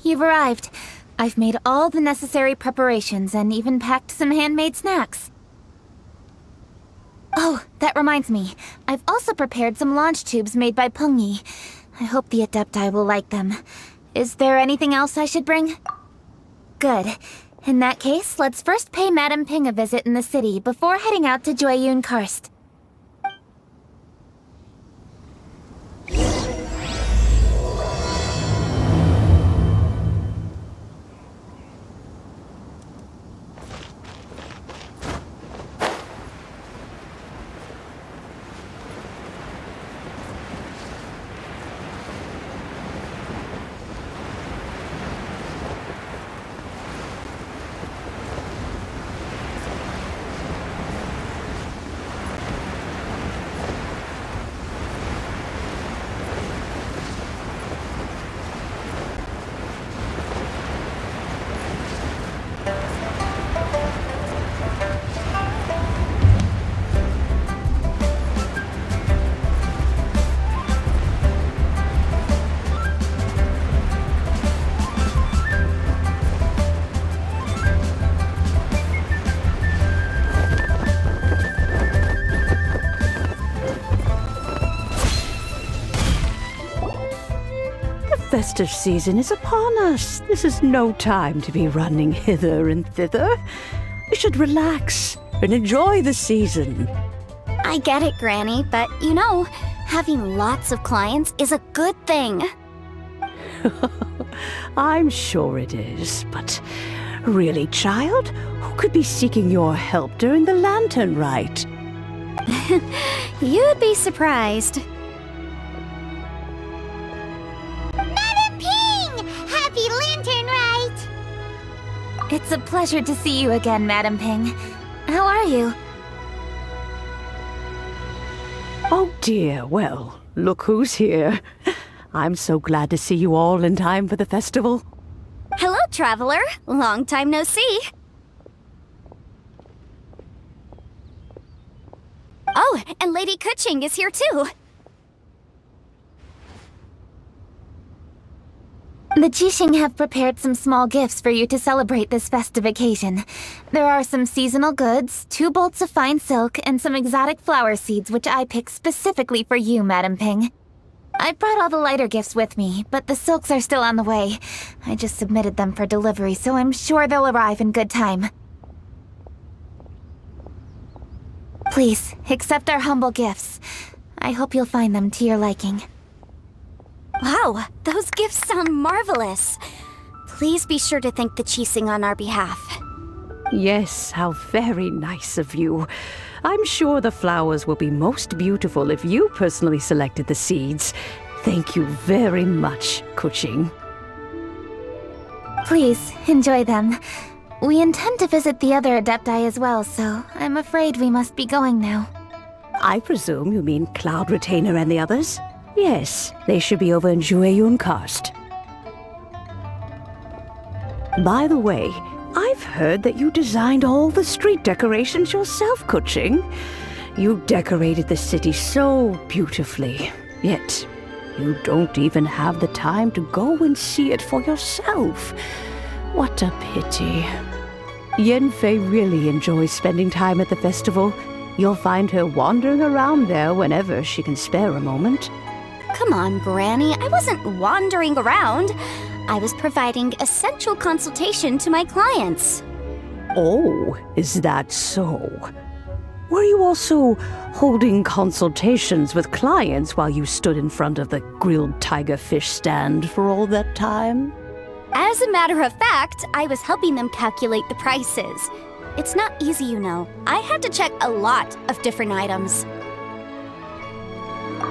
you've arrived. I've made all the necessary preparations and even packed some handmade snacks. Oh, that reminds me. I've also prepared some launch tubes made by Pengyi. I hope the adepti will like them. Is there anything else I should bring? Good. In that case, let's first pay Madame Ping a visit in the city before heading out to Jueyun Karst. Festive season is upon us. This is no time to be running hither and thither. We should relax and enjoy the season. I get it, Granny, but you know, having lots of clients is a good thing. I'm sure it is, but really, child, who could be seeking your help during the Lantern Rite? You'd be surprised. Happy Lantern Rite! It's a pleasure to see you again, Madame Ping. How are you? Oh dear, well, look who's here. I'm so glad to see you all in time for the festival. Hello, traveler. Long time no see. Oh, and Lady Keqing is here too. The Keqing have prepared some small gifts for you to celebrate this festive occasion. There are some seasonal goods, 2 bolts of fine silk, and some exotic flower seeds which I picked specifically for you, Madame Ping. I brought all the lighter gifts with me, but the silks are still on the way. I just submitted them for delivery, so I'm sure they'll arrive in good time. Please, accept our humble gifts. I hope you'll find them to your liking. Wow, those gifts sound marvelous. Please be sure to thank the Keqing on our behalf. Yes, how very nice of you. I'm sure the flowers will be most beautiful if you personally selected the seeds. Thank you very much, Keqing. Please, enjoy them. We intend to visit the other adepti as well, so I'm afraid we must be going now. I presume you mean Cloud Retainer and the others? Yes, they should be over in Jueyun Karst. By the way, I've heard that you designed all the street decorations yourself, Keqing. You decorated the city so beautifully, yet you don't even have the time to go and see it for yourself. What a pity. Yanfei really enjoys spending time at the festival. You'll find her wandering around there whenever she can spare a moment. Come on, Granny. I wasn't wandering around. I was providing essential consultation to my clients. Oh, is that so? Were you also holding consultations with clients while you stood in front of the grilled tiger fish stand for all that time? As a matter of fact, I was helping them calculate the prices. It's not easy, you know. I had to check a lot of different items.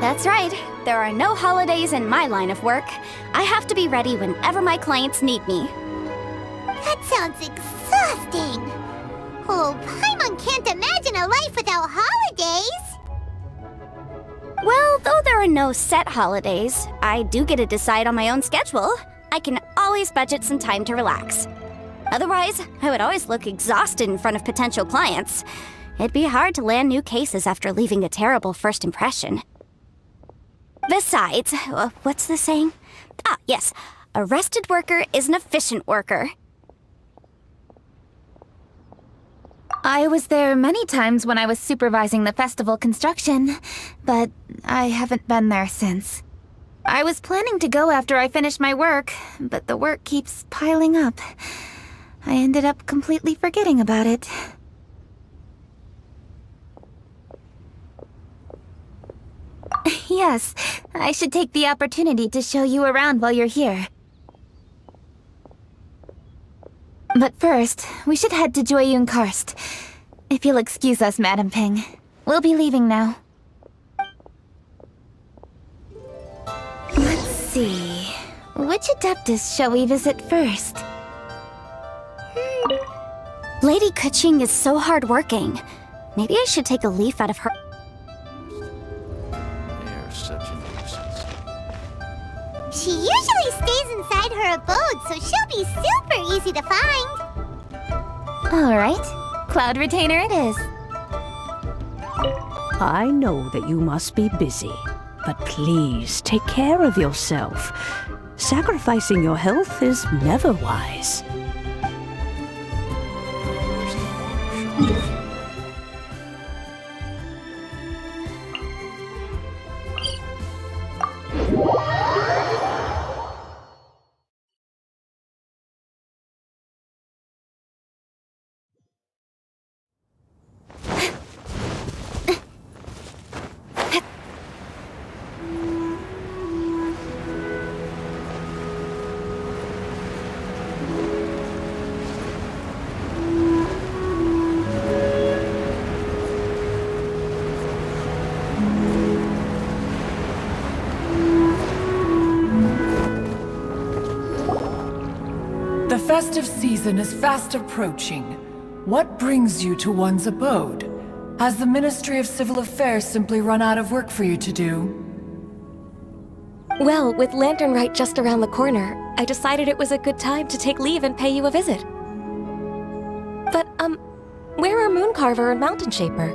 That's right. There are no holidays in my line of work. I have to be ready whenever my clients need me. That sounds exhausting. Oh, Paimon can't imagine a life without holidays. Well, though there are no set holidays, I do get to decide on my own schedule. I can always budget some time to relax. Otherwise, I would always look exhausted in front of potential clients. It'd be hard to land new cases after leaving a terrible first impression. Besides, what's the saying? Ah, yes. A rested worker is an efficient worker. I was there many times when I was supervising the festival construction, but I haven't been there since. I was planning to go after I finished my work, but the work keeps piling up. I ended up completely forgetting about it. Yes, I should take the opportunity to show you around while you're here. But first, we should head to Jueyun Karst. If you'll excuse us, Madam Ping. We'll be leaving now. Let's see... which adeptus shall we visit first? Lady Keqing is so hardworking. Maybe I should take a leaf out of her... They are such a nuisance. She usually stays inside her abode, so she'll be super easy to find. Alright, Cloud Retainer it is. I know that you must be busy, but please take care of yourself. Sacrificing your health is never wise. The festive season is fast approaching. What brings you to one's abode? Has the Ministry of Civil Affairs simply run out of work for you to do? Well, with Lantern Rite just around the corner, I decided it was a good time to take leave and pay you a visit. But, where are Moon Carver and Mountain Shaper?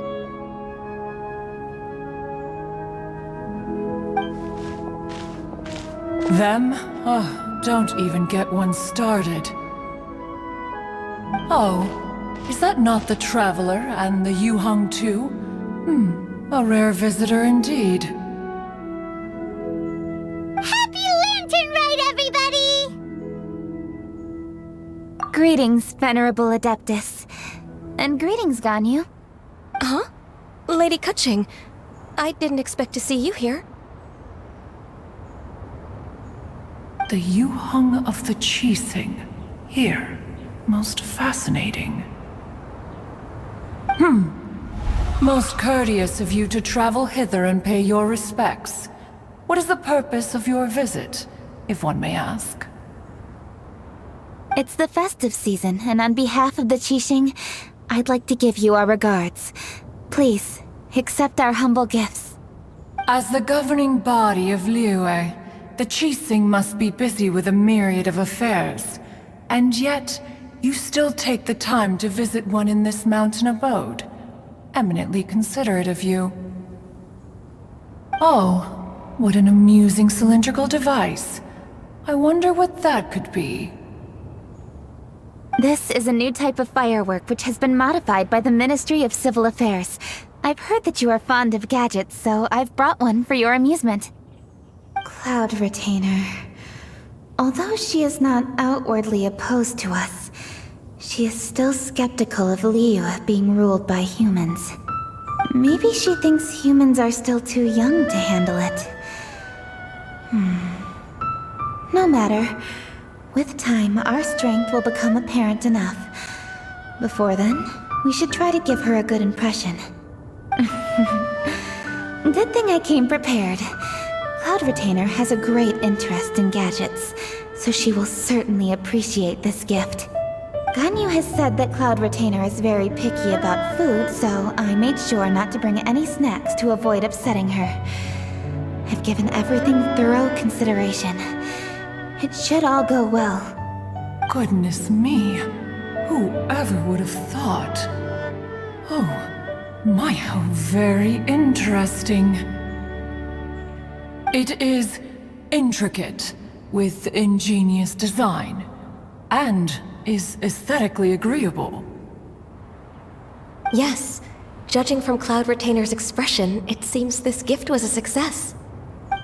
Them? Oh, don't even get one started. Oh, is that not the Traveler and the Yuehai too? A rare visitor indeed. Happy Lantern Rite, everybody! Greetings, Venerable Adeptus. And greetings, Ganyu. Huh? Lady Keqing, I didn't expect to see you here. The Yuehai of the Keqing. Here. Most fascinating. Most courteous of you to travel hither and pay your respects. What is the purpose of your visit, if one may ask? It's the festive season, and on behalf of the Keqing, I'd like to give you our regards. Please, accept our humble gifts. As the governing body of Liyue, the Keqing must be busy with a myriad of affairs. And yet, you still take the time to visit one in this mountain abode. Eminently considerate of you. Oh, what an amusing cylindrical device. I wonder what that could be. This is a new type of firework which has been modified by the Ministry of Civil Affairs. I've heard that you are fond of gadgets, so I've brought one for your amusement. Cloud Retainer. Although she is not outwardly opposed to us, she is still skeptical of Liyue being ruled by humans. Maybe she thinks humans are still too young to handle it. No matter. With time, our strength will become apparent enough. Before then, we should try to give her a good impression. Good thing I came prepared. Cloud Retainer has a great interest in gadgets, so she will certainly appreciate this gift. Ganyu has said that Cloud Retainer is very picky about food, so I made sure not to bring any snacks to avoid upsetting her. I've given everything thorough consideration. It should all go well. Goodness me. Whoever would have thought? Oh, my, how very interesting. It is intricate, with ingenious design, and is aesthetically agreeable. Yes. Judging from Cloud Retainer's expression, it seems this gift was a success.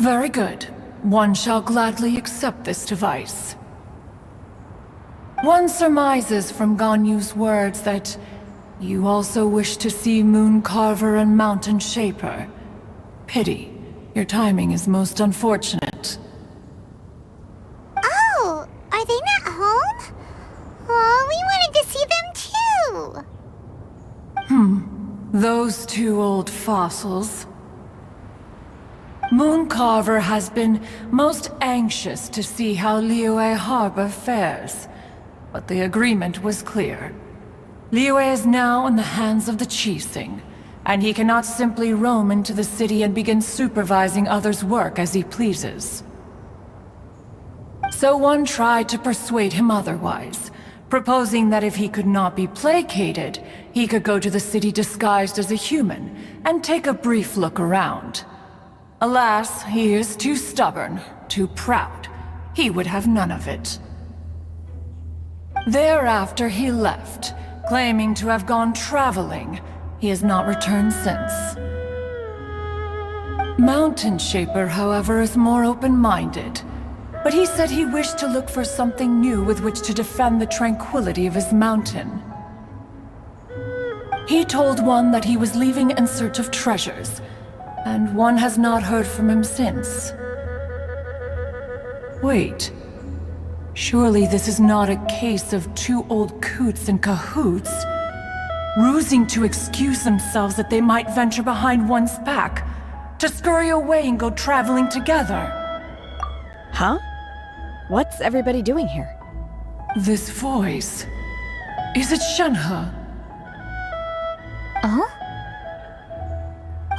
Very good. One shall gladly accept this device. One surmises from Ganyu's words that you also wish to see Moon Carver and Mountain Shaper. Pity. Your timing is most unfortunate. Oh, are they not home? Oh, we wanted to see them too. Those two old fossils. Moon Carver has been most anxious to see how Yuehai Harbor fares, but the agreement was clear. Liyue is now in the hands of the Keqing, and he cannot simply roam into the city and begin supervising others' work as he pleases. So one tried to persuade him otherwise, proposing that if he could not be placated, he could go to the city disguised as a human and take a brief look around. Alas, he is too stubborn, too proud. He would have none of it. Thereafter he left, claiming to have gone traveling. He has not returned since. Mountain Shaper, however, is more open-minded. But he said he wished to look for something new with which to defend the tranquility of his mountain. He told one that he was leaving in search of treasures, and one has not heard from him since. Wait. Surely this is not a case of two old coots in cahoots, rusing to excuse themselves that they might venture behind one's back, to scurry away and go traveling together. Huh? What's everybody doing here? This voice... Is it Shenhe? Oh?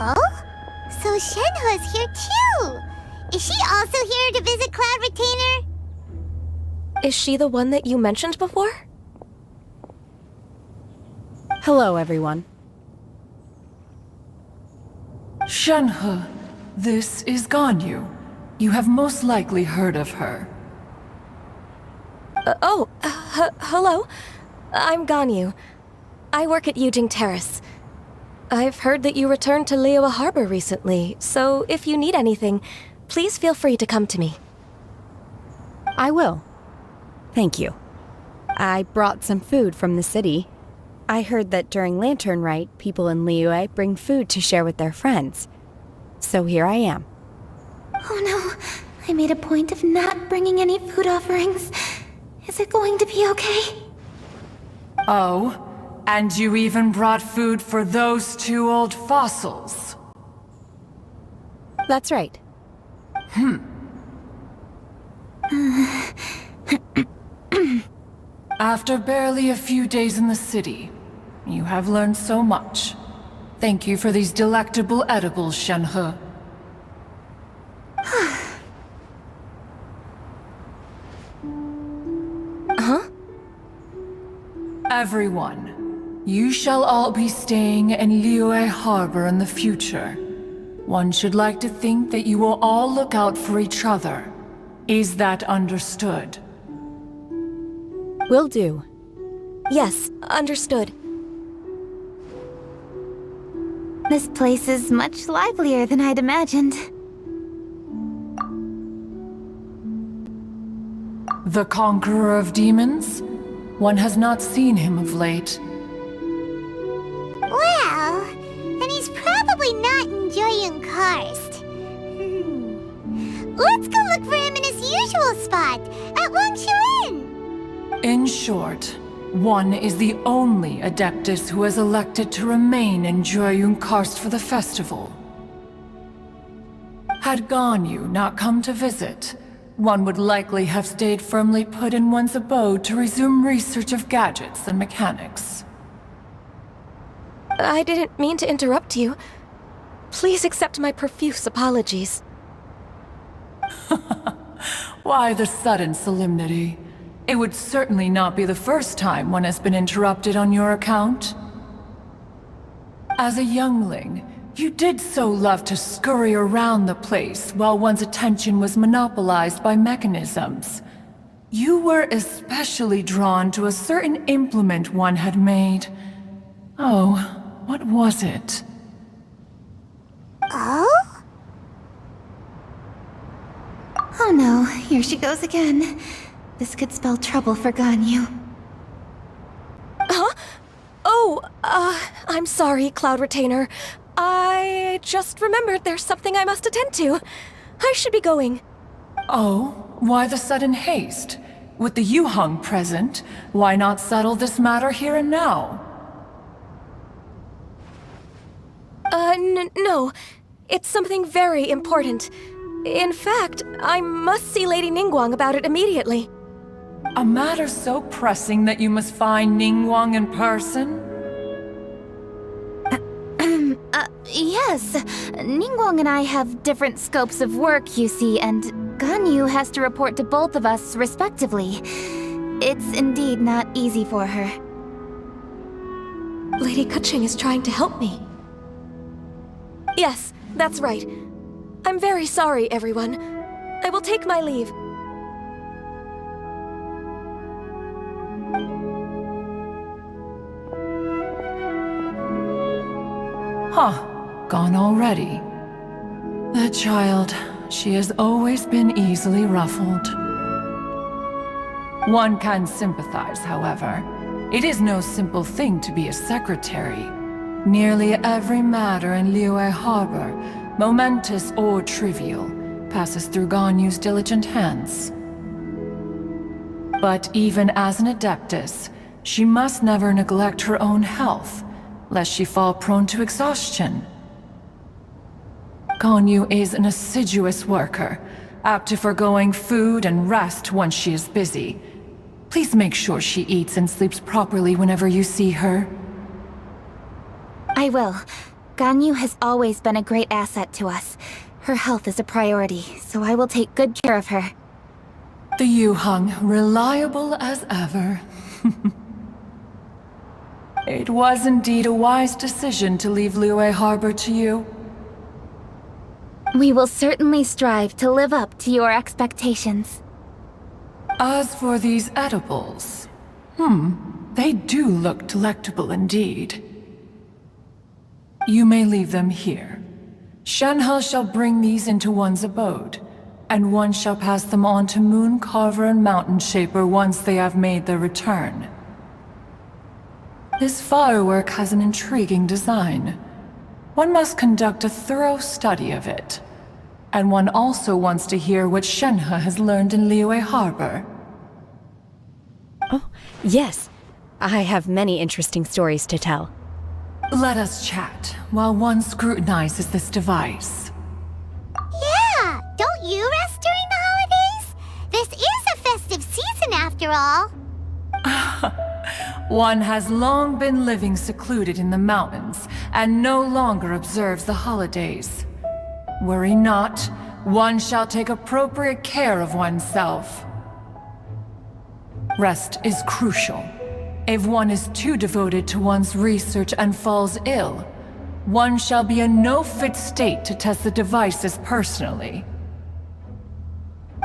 Oh? So Shenhe's here too! Is she also here to visit Cloud Retainer? Is she the one that you mentioned before? Hello, everyone. Shenhe, this is Ganyu. You have most likely heard of her. Hello. I'm Ganyu. I work at Yujing Terrace. I've heard that you returned to Liyue Harbor recently, so if you need anything, please feel free to come to me. I will. Thank you. I brought some food from the city. I heard that during Lantern Rite, people in Liyue bring food to share with their friends. So here I am. Oh no, I made a point of not bringing any food offerings. Is it going to be okay? Oh, and you even brought food for those two old fossils. That's right. After barely a few days in the city, you have learned so much. Thank you for these delectable edibles, Shenhe. Huh? Everyone, you shall all be staying in Yuehai Harbor in the future. One should like to think that you will all look out for each other. Is that understood? Will do. Yes, understood. This place is much livelier than I'd imagined. The Conqueror of Demons? One has not seen him of late. Well, then he's probably not enjoying Karst. Let's go look for him in his usual spot, at Wangshu Inn. In short, one is the only adeptus who has elected to remain in Jueyun Karst for the festival. Had Ganyu not come to visit, one would likely have stayed firmly put in one's abode to resume research of gadgets and mechanics. I didn't mean to interrupt you. Please accept my profuse apologies. Why the sudden solemnity? It would certainly not be the first time one has been interrupted on your account. As a youngling, You did so love to scurry around the place while one's attention was monopolized by mechanisms. You were especially drawn to a certain implement one had made. Oh, what was it? Oh? Oh no, here she goes again. This could spell trouble for Ganyu. Huh? Oh, I'm sorry, Cloud Retainer. I just remembered there's something I must attend to. I should be going. Oh, why the sudden haste? With the Yuehai present, why not settle this matter here and now? No. It's something very important. In fact, I must see Lady Ningguang about it immediately. A matter so pressing that you must find Ningguang in person? Yes. Ningguang and I have different scopes of work, you see, and Ganyu has to report to both of us respectively. It's indeed not easy for her. Lady Keqing is trying to help me. Yes, that's right. I'm very sorry, everyone. I will take my leave. Huh. Gone already. That child, she has always been easily ruffled. One can sympathize, however. It is no simple thing to be a secretary. Nearly every matter in Yuehai Harbor, momentous or trivial, passes through Ganyu's diligent hands. But even as an adeptus, she must never neglect her own health, lest she fall prone to exhaustion. Ganyu is an assiduous worker, apt to foregoing food and rest once she is busy. Please make sure she eats and sleeps properly whenever you see her. I will. Ganyu has always been a great asset to us. Her health is a priority, so I will take good care of her. The Yuehai, reliable as ever. It was indeed a wise decision to leave Yuehai Harbor to you. We will certainly strive to live up to your expectations. As for these edibles, they do look delectable indeed. You may leave them here. Shenhe shall bring these into one's abode, and one shall pass them on to Moon Carver and Mountain Shaper once they have made their return. This firework has an intriguing design. One must conduct a thorough study of it. And one also wants to hear what Shenhe has learned in Yuehai Harbor. Oh, yes. I have many interesting stories to tell. Let us chat while one scrutinizes this device. Yeah, don't you rest during the holidays? This is a festive season after all. One has long been living secluded in the mountains and no longer observes the holidays. Worry not, one shall take appropriate care of oneself. Rest is crucial. If one is too devoted to one's research and falls ill, one shall be in no fit state to test the devices personally.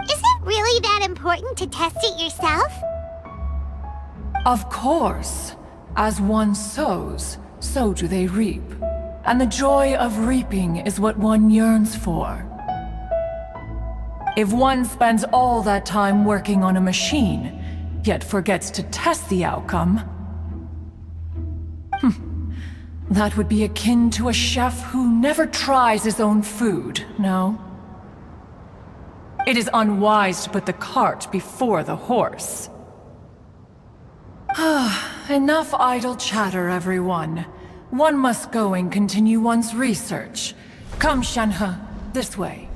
Is it really that important to test it yourself? Of course. As one sows, so do they reap. And the joy of reaping is what one yearns for. If one spends all that time working on a machine, yet forgets to test the outcome, that would be akin to a chef who never tries his own food, no? It is unwise to put the cart before the horse. Enough idle chatter, everyone. One must go and continue one's research. Come, Shenhe, this way.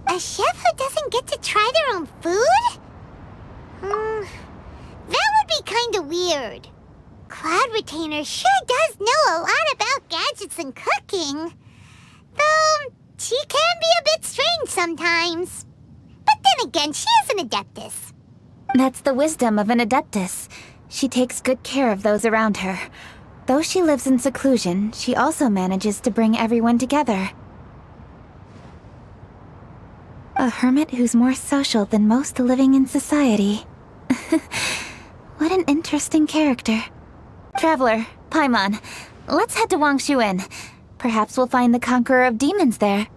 A chef who doesn't get to try their own food? That would be kinda weird. Cloud Retainer sure does know a lot about gadgets and cooking. Though, she can be a bit strange sometimes. But then again, she is an adeptus. That's the wisdom of an adeptus. She takes good care of those around her. Though she lives in seclusion, she also manages to bring everyone together. A hermit who's more social than most living in society. What an interesting character. Traveler, Paimon, let's head to Wangshu Inn. Perhaps we'll find the Conqueror of Demons there.